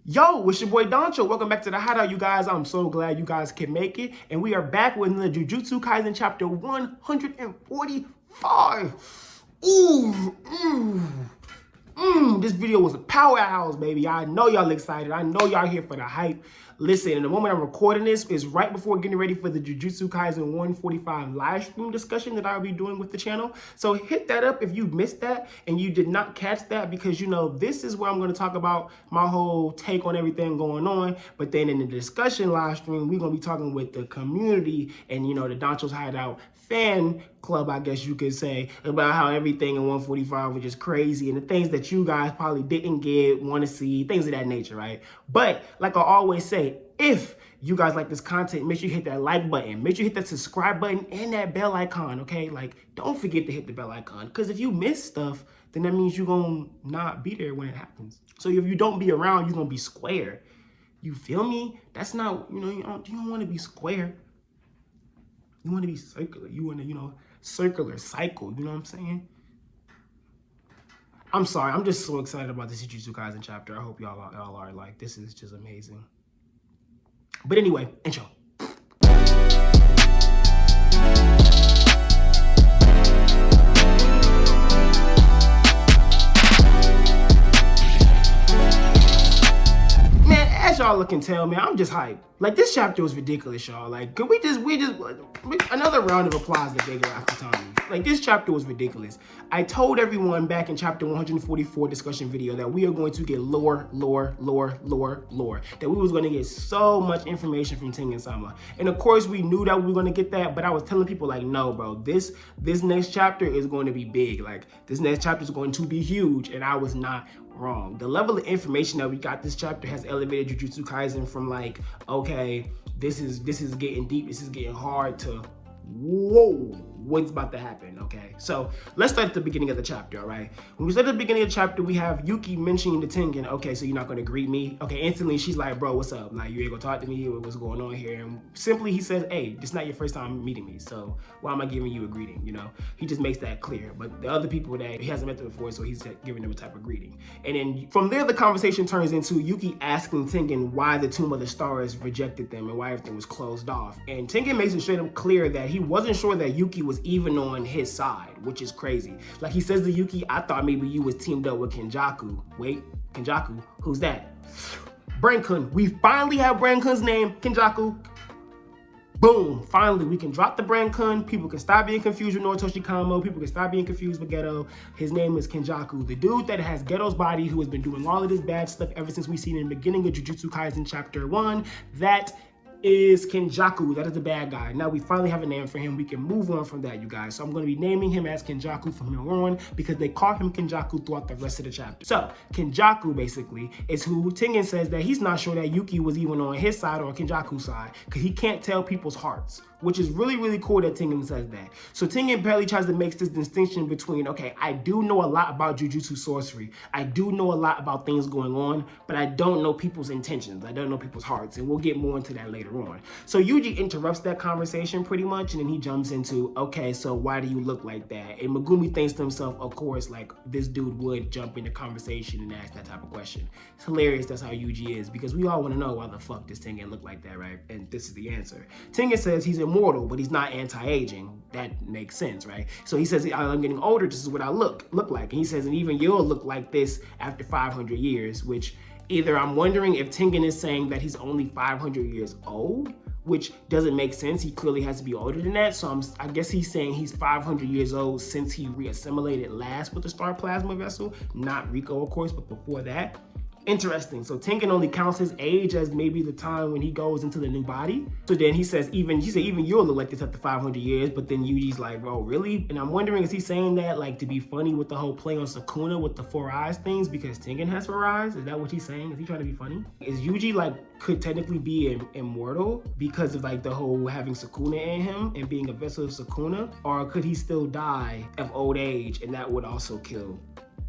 Yo, it's your boy Doncho. Welcome back to the Hideout, you guys. I'm so glad you guys can make it. And we are back with the Jujutsu Kaisen chapter 145. This video was a powerhouse, baby. I know y'all excited. I know y'all here for the hype. Listen, in the moment I'm recording this is right before getting ready for the Jujutsu Kaisen 145 live stream discussion that I'll be doing with the channel. So hit that up if you missed that and you did not catch that, because you know this is where I'm going to talk about my whole take on everything going on. But then in the discussion live stream, we're going to be talking with the community and, you know, the Doncho's Hideout fan club, I guess you could say, about how everything in 145 was just crazy and the things that you guys probably didn't get, want to see, things of that nature, right? But like I always say, if you guys like this content, make sure you hit that like button, make sure you hit that subscribe button and that bell icon, okay? Like, don't forget to hit the bell icon, because if you miss stuff, then that means you're gonna not be there when it happens. So if you don't be around, you're gonna be square. You feel me? That's not, you know, you don't want to be square. You want to be circular. You want to, you know, circular cycle. You know what I'm saying? I'm sorry. I'm just so excited about this Jujutsu Kaisen chapter. I hope y'all are like, this is just amazing. But anyway, intro. As y'all can tell, man, I'm just hyped. Like, this chapter was ridiculous, y'all. Like, could we just another round of applause to Bigger after Tommy. Like, this chapter was ridiculous. I told everyone back in chapter 144 discussion video that we are going to get lore. That we was going to get so much information from Tengen-sama. And of course, we knew that we were going to get that, but I was telling people like, no, bro, this next chapter is going to be big. Like, this next chapter is going to be huge, and I was not wrong. The level of information that we got this chapter has elevated Jujutsu Kaisen from like, okay, this is getting deep, this is getting hard, to whoa, what's about to happen, okay? So let's start at the beginning of the chapter, all right? When we start at the beginning of the chapter, we have Yuki mentioning to Tengen, okay, so you're not gonna greet me? Okay, instantly she's like, bro, what's up? Like, you ain't gonna talk to me? What's going on here? And simply he says, hey, this is not your first time meeting me, so why am I giving you a greeting, you know? He just makes that clear. But the other people that he hasn't met them before, so he's giving them a type of greeting. And then from there, the conversation turns into Yuki asking Tengen why the Tomb of the Stars rejected them and why everything was closed off. And Tengen makes it straight up clear that he wasn't sure that Yuki was even on his side, which is crazy. Like, he says to Yuki, I thought maybe you was teamed up with Kenjaku. Wait, Kenjaku? Who's that? Brain-kun. We finally have Brain-kun's name, Kenjaku. Boom, finally, we can drop the Brain-kun. People can stop being confused with Noritoshi Kamo. People can stop being confused with Geto. His name is Kenjaku, the dude that has Geto's body, who has been doing all of this bad stuff ever since we seen in the beginning of Jujutsu Kaisen chapter 1. That is Kenjaku. That is the bad guy. Now we finally have a name for him. We can move on from that, you guys. So I'm going to be naming him as Kenjaku from here on, because they call him Kenjaku throughout the rest of the chapter. So Kenjaku basically is who Tengen says that he's not sure that Yuki was even on his side or Kenjaku's side, because he can't tell people's hearts, which is really, really cool that Tengen says that. So Tengen barely tries to make this distinction between, okay, I do know a lot about Jujutsu sorcery. I do know a lot about things going on, but I don't know people's intentions. I don't know people's hearts, and we'll get more into that later on. So Yuji interrupts that conversation pretty much, and then he jumps into, okay, so why do you look like that? And Megumi thinks to himself, of course, like, this dude would jump into conversation and ask that type of question. It's hilarious, that's how Yuji is, because we all want to know why the fuck does Tengen look like that, right? And this is the answer. Tengen says he's immortal, but he's not anti-aging. That makes sense, right? So he says, I'm getting older, this is what I look like. And he says, and even you'll look like this after 500 years, which either I'm wondering if Tengen is saying that he's only 500 years old, which doesn't make sense. He clearly has to be older than that. So I guess he's saying he's 500 years old since he reassimilated last with the Star Plasma Vessel. Not Rico, of course, but before that. Interesting. So Tengen only counts his age as maybe the time when he goes into the new body. So then he says, even you'll look like this after 500 years. But then Yuji's like, oh, really? And I'm wondering, is he saying that like to be funny with the whole play on Sukuna with the 4 eyes things because Tengen has 4 eyes? Is that what he's saying? Is he trying to be funny? Is Yuji like could technically be immortal because of like the whole having Sukuna in him and being a vessel of Sukuna? Or could he still die of old age and that would also kill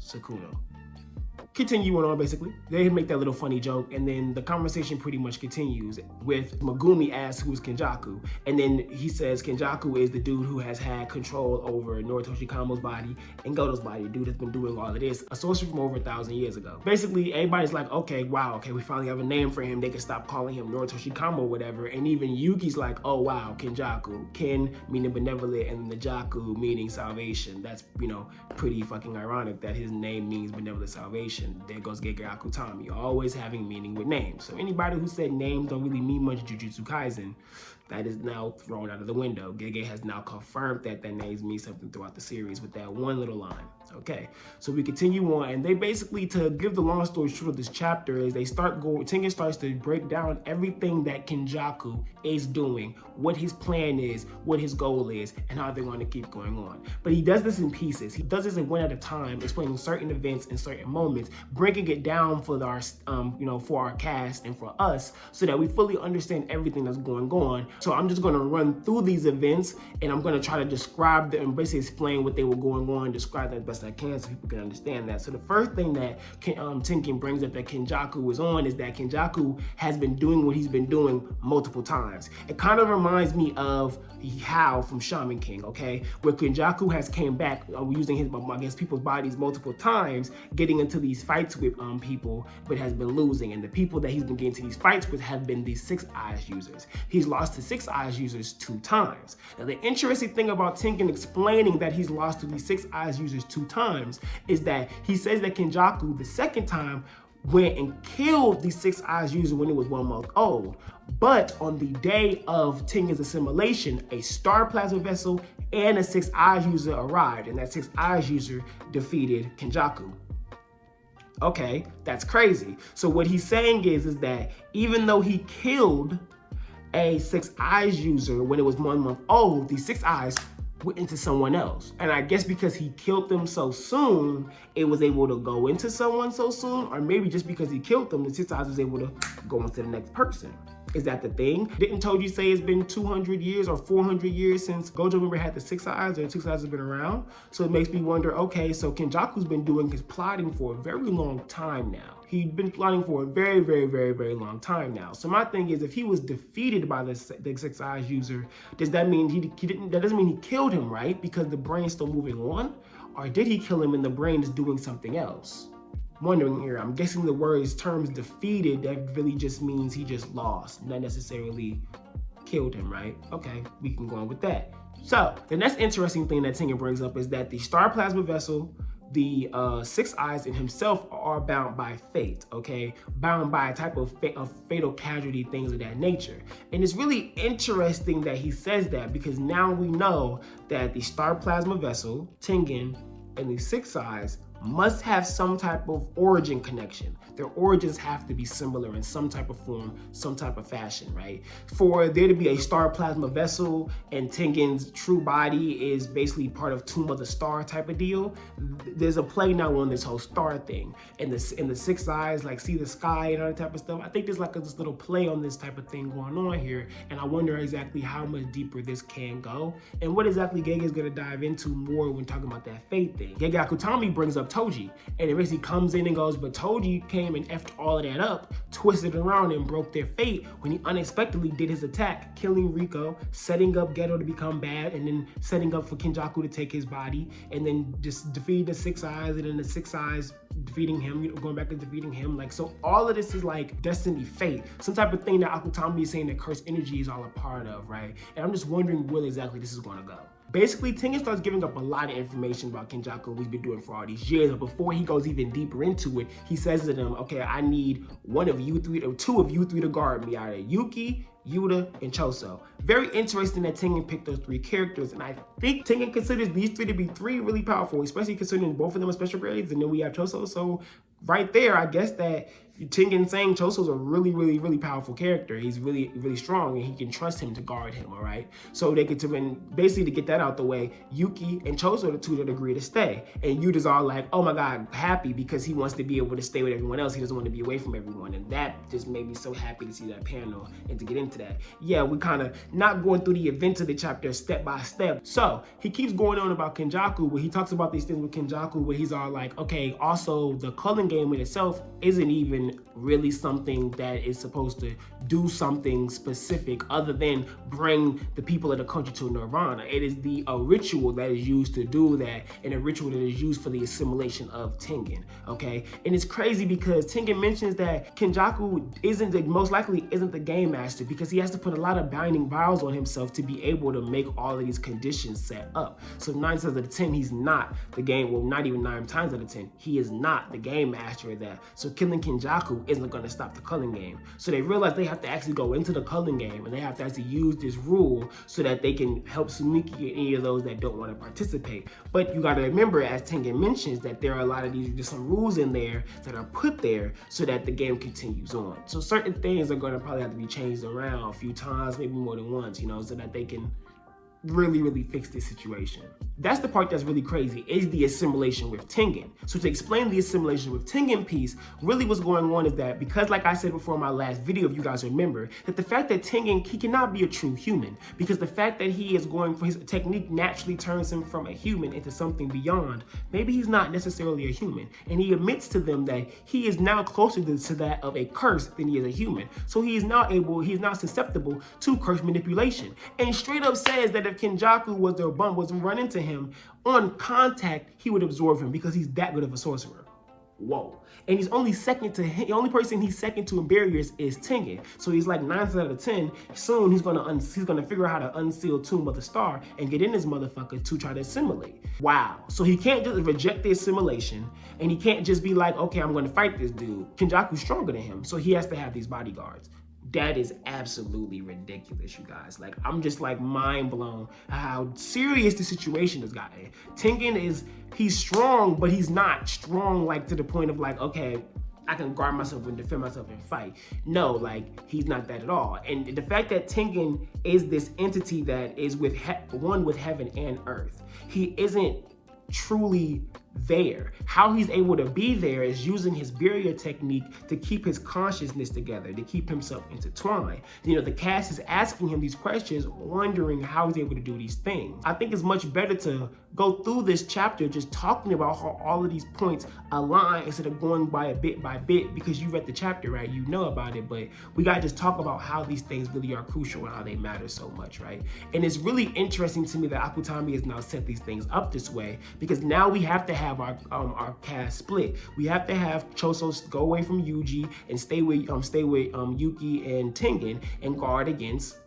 Sukuna? continuing on, basically, they make that little funny joke, and then the conversation pretty much continues with Megumi asks who's Kenjaku, and then he says Kenjaku is the dude who has had control over Noritoshi Kamo's body and Goto's body. The dude has been doing all of this, a sorcerer from over 1,000 years ago. Basically, everybody's like, okay, wow, okay, we finally have a name for him. They can stop calling him Noritoshi Kamo or whatever, and even Yuki's like, oh wow, Kenjaku. Ken meaning benevolent, and the Jaku meaning salvation. That's, you know, pretty fucking ironic that his name means benevolent salvation. There goes Gege Akutami, always having meaning with names. So anybody who said names don't really mean much in Jujutsu Kaisen, that is now thrown out of the window. Gege has now confirmed that names mean something throughout the series with that one little line. Okay, so we continue on, and they basically, to give the long story short of this chapter, is they start going, Tengen starts to break down everything that Kenjaku is doing, what his plan is, what his goal is, and how they're going to keep going on. But he does this in pieces. He does this in one at a time, explaining certain events and certain moments, breaking it down for our, for our cast and for us, so that we fully understand everything that's going on. So I'm just going to run through these events, and I'm going to try to describe them and basically explain what they were going on, describe that best I can so people can understand that. So the first thing that Tengen brings up that Kenjaku is on is that Kenjaku has been doing what he's been doing multiple times. It kind of reminds me of How from Shaman King, okay? Where Kenjaku has came back using his, against people's bodies multiple times, getting into these fights with people, but has been losing. And the people that he's been getting to these fights with have been these 6 eyes users. He's lost to 6 eyes users 2 times. Now the interesting thing about Tengen explaining that he's lost to these 6 eyes users 2 times is that he says that Kenjaku, the second time, went and killed the 6 eyes user when it was 1 month old. But on the day of Tengen's assimilation, a star plasma vessel and a 6 eyes user arrived, and that 6 eyes user defeated Kenjaku. Okay, that's crazy. So what he's saying is that even though he killed a 6 eyes user when it was 1 month old, the 6 eyes went into someone else. And I guess because he killed them so soon, it was able to go into someone so soon, or maybe just because he killed them, the 6 eyes was able to go into the next person. Is that the thing? Didn't Toji say it's been 200 years or 400 years since Gojo member had the 6 eyes, or the 6 eyes have been around? So it makes me wonder, okay, so Kenjaku's been doing his plotting for a very long time now. He'd been plotting for a very, very, very, very long time now. So my thing is, if he was defeated by the 6 eyes user, does that mean he didn't, that doesn't mean he killed him, right? Because the brain's still moving on? Or did he kill him and the brain is doing something else? Wondering here, I'm guessing the words terms defeated, that really just means he just lost, not necessarily killed him, right? Okay, we can go on with that. So the next interesting thing that Tengen brings up is that the star plasma vessel, the 6 eyes, and himself are bound by fate, okay? Bound by a type of fatal casualty, things of that nature. And it's really interesting that he says that, because now we know that the star plasma vessel, Tengen, and the 6 eyes must have some type of origin connection. Their origins have to be similar in some type of form, some type of fashion, right? For there to be a star plasma vessel and Tengen's true body is basically part of Tomb of the Star type of deal, there's a play now on this whole star thing. And the 6 eyes, like see the sky and all that type of stuff. I think there's like this little play on this type of thing going on here. And I wonder exactly how much deeper this can go and what exactly Gege is gonna dive into more when talking about that fate thing. Gege Akutami brings up Toji, and it basically comes in and goes, but Toji came and effed all of that up, twisted around and broke their fate when he unexpectedly did his attack, killing Riko, setting up Geto to become bad, and then setting up for Kenjaku to take his body, and then just defeating the 6 eyes, and then the 6 eyes defeating him, going back and defeating him. Like, so all of this is like destiny, fate, some type of thing that Akutami is saying that cursed energy is all a part of, right? And I'm just wondering where exactly this is going to go. Basically, Tengen starts giving up a lot of information about Kenjaku we've been doing for all these years, but before he goes even deeper into it, he says to them, okay, I need 1 of you 3, or 2 of you 3 to guard me, either Yuki, Yuta, and Choso. Very interesting that Tengen picked those 3 characters, and I think Tengen considers these 3 to be 3 really powerful, especially considering both of them are special grades, and then we have Choso. So right there, I guess that Tengen saying Choso's a really powerful character. He's really strong, and he can trust him to guard him, all right? So they get to, basically to get that out the way, Yuki and Choso are the two that agree to stay. And Yuta's all like, oh my God, happy because he wants to be able to stay with everyone else. He doesn't want to be away from everyone. And that just made me so happy to see that panel and to get into that. Yeah, we kind of not going through the events of the chapter step by step. So he keeps going on about Kenjaku, where he talks about these things with Kenjaku, where he's all like, okay, also the culling game in itself isn't even really something that is supposed to do something specific other than bring the people of the country to nirvana. It is a ritual that is used to do that, and a ritual that is used for the assimilation of Tengen, okay? And it's crazy because Tengen mentions that Kenjaku most likely isn't the game master, because he has to put a lot of binding vows on himself to be able to make all of these conditions set up. So 9 times out of 10, he's not the game, well, not even 9 times out of 10, he is not the game master of that. So killing Kenjaku isn't going to stop the culling game. So they realize they have to actually go into the culling game, and they have to actually use this rule so that they can help Sumiki and any of those that don't want to participate. But you got to remember, as Tengen mentions, that there are a lot of there's some rules in there that are put there so that the game continues on. So certain things are going to probably have to be changed around a few times, maybe more than once, you know, so that they can really fix this situation. That's the part that's really crazy, is the assimilation with Tengen. So to explain the assimilation with Tengen piece, really what's going on is that, because like I said before in my last video, if you guys remember, that the fact that Tengen, he cannot be a true human, because the fact that he is going for his technique naturally turns him from a human into something beyond. Maybe he's not necessarily a human, and he admits to them that he is now closer to that of a curse than he is a human. So he is now susceptible to curse manipulation, and straight up says that if Kenjaku was to run into him on contact, he would absorb him because he's that good of a sorcerer. Whoa. And he's only second to him. The only person he's second to in barriers is Tengen. So he's like 9 out of 10. Soon he's gonna figure out how to unseal Tomb of the Star and get in this motherfucker to try to assimilate. Wow. So he can't just reject the assimilation, and he can't just be like, okay, I'm gonna fight this dude. Kenjaku's stronger than him, so he has to have these bodyguards. That is absolutely ridiculous, you guys. Like, I'm just like mind blown how serious the situation has gotten. Tengen he's strong, but he's not strong like to the point of like, okay, I can guard myself and defend myself and fight. No, like, he's not that at all. And the fact that Tengen is this entity that is one with heaven and earth, he isn't truly there. How he's able to be there is using his barrier technique to keep his consciousness together, to keep himself intertwined. You know, the cast is asking him these questions, wondering how he's able to do these things. I think it's much better to go through this chapter just talking about how all of these points align instead of going by bit, because you read the chapter, right? You know about it, but we gotta just talk about how these things really are crucial and how they matter so much, right? And it's really interesting to me that Akutami has now set these things up this way, because now we have to have our cast split. We have to have Choso go away from Yuji and stay with Yuki and Tengen and guard against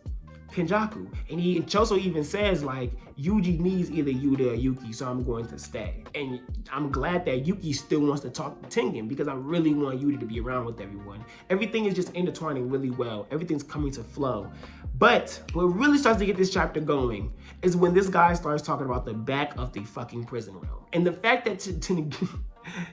Kenjaku. And Choso even says, like, Yuji needs either Yuta or Yuki, so I'm going to stay. And I'm glad that Yuki still wants to talk to Tengen, because I really want Yuta to be around with everyone. Everything is just intertwining really well. Everything's coming to flow. But what really starts to get this chapter going is when this guy starts talking about the back of the fucking prison realm. And the fact that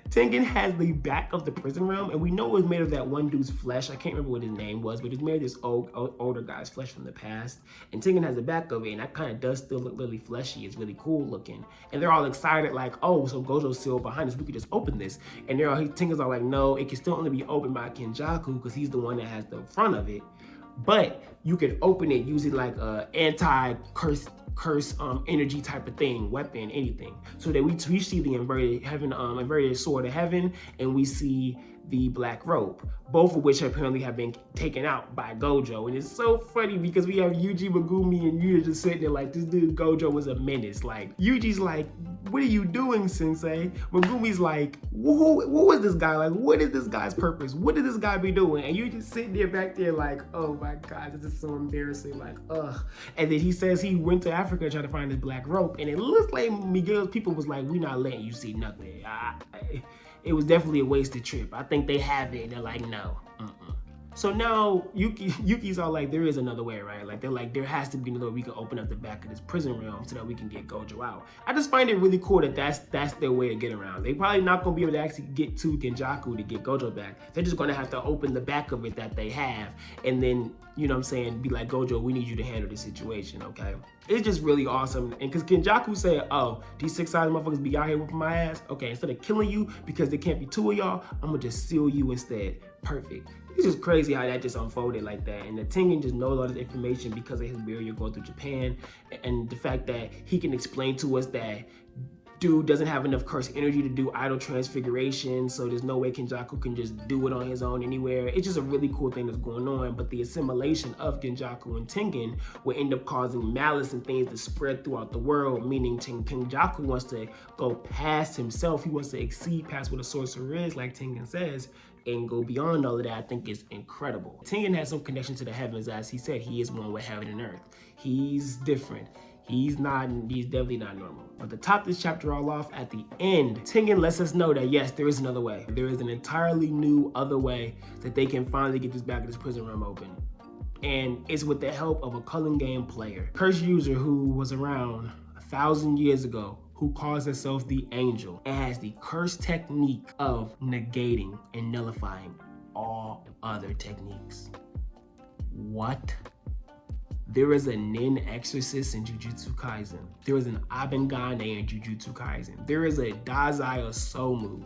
Tengen has the back of the prison realm, and we know it was made of that one dude's flesh. I can't remember what his name was, but it's made of this older guy's flesh from the past. And Tengen has the back of it, and that kind of does still look really fleshy. It's really cool looking. And they're all excited, like, oh, so Gojo's still behind us. We could just open this. And Tengen's all like, no, it can still only be opened by Kenjaku because he's the one that has the front of it. But you can open it using like a anti-curse energy type of thing, weapon, anything. So that we see the inverted sword of heaven, and we see the black rope, both of which apparently have been taken out by Gojo. And it's so funny because we have Yuji, Megumi, and Yuta just sitting there like, this dude Gojo was a menace. Like, Yuji's like, what are you doing, sensei? Megumi's like, who is this guy? Like, what is this guy's purpose? What did this guy be doing? And you just sitting there back there like, oh my God, this is so embarrassing, like, ugh. And then he says he went to Africa trying to find this black rope, and it looks like Miguel's people was like, we not letting you see nothing. It was definitely a wasted trip. I think they have it, and they're like, no. So now Yuki's all like, there is another way, right? Like they're like, there has to be another way we can open up the back of this prison realm so that we can get Gojo out. I just find it really cool that that's their way to get around. They probably not gonna be able to actually get to Kenjaku to get Gojo back. They're just gonna have to open the back of it that they have, and then, you know what I'm saying, be like, Gojo, we need you to handle this situation, okay? It's just really awesome. And because Kenjaku said, oh, these 6-eyed motherfuckers be out here whooping my ass. Okay, instead of killing you because there can't be 2 of y'all, I'm gonna just seal you instead. Perfect. It's just crazy how that just unfolded like that. And the Tengen just knows all this information because of his burial going through Japan. And the fact that he can explain to us that dude doesn't have enough cursed energy to do idle transfiguration, so there's no way Kenjaku can just do it on his own anywhere. It's just a really cool thing that's going on, but the assimilation of Kenjaku and Tengen will end up causing malice and things to spread throughout the world, meaning Kenjaku wants to go past himself. He wants to exceed past what a sorcerer is, like Tengen says, and go beyond all of that. I think is incredible. Tengen has some connection to the heavens. As he said, he is one with heaven and earth. He's different. He's definitely not normal. But to top this chapter all off, at the end, Tengen lets us know that yes, there is another way. There is an entirely new other way that they can finally get this back of this prison room open. And it's with the help of a culling game player, curse user who was around 1,000 years ago, who calls herself the Angel and has the curse technique of negating and nullifying all other techniques. What? There is a Nin exorcist in Jujutsu Kaisen. There is an Abengane in Jujutsu Kaisen. There is a Dazai Osomu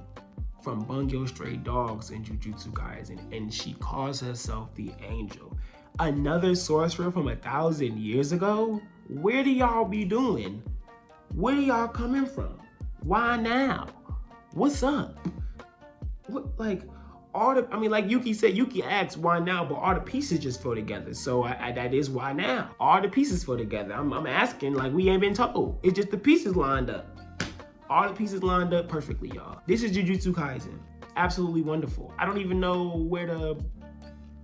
from Bungo Stray Dogs in Jujutsu Kaisen, and she calls herself the Angel. Another sorcerer from 1,000 years ago? Where do y'all be doing? Where do y'all coming from? Why now? What's up? What, like, like Yuki said, Yuki asks why now, but all the pieces just fell together. So that is why now. All the pieces fell together. I'm asking, like, we ain't been told. It's just the pieces lined up. All the pieces lined up perfectly, y'all. This is Jujutsu Kaisen. Absolutely wonderful. I don't even know where to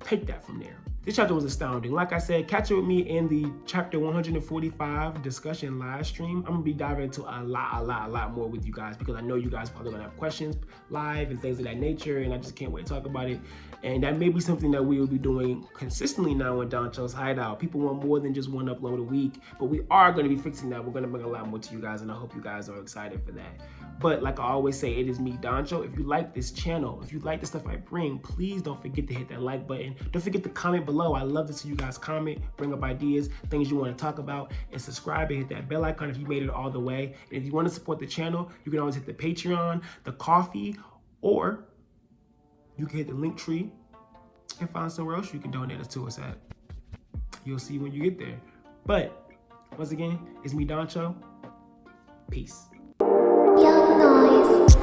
take that from there. This chapter was astounding. Like I said, catch up with me in the chapter 145 discussion live stream. I'm gonna be diving into a lot more with you guys because I know you guys probably gonna have questions live and things of that nature, and I just can't wait to talk about it. And that may be something that we will be doing consistently now in Dancho's Hideout. People want more than just one upload a week, but we are gonna be fixing that. We're gonna bring a lot more to you guys, and I hope you guys are excited for that. But like I always say, it is me, Dancho. If you like this channel, if you like the stuff I bring, please don't forget to hit that like button. Don't forget to comment below. I love to see you guys comment, bring up ideas, things you want to talk about, and subscribe and hit that bell icon if you made it all the way. And if you want to support the channel, you can always hit the Patreon, the Coffee, or you can hit the link tree and find somewhere else you can donate us to us at. You'll see when you get there. But once again, it's me, Dancho. Peace. Young noise.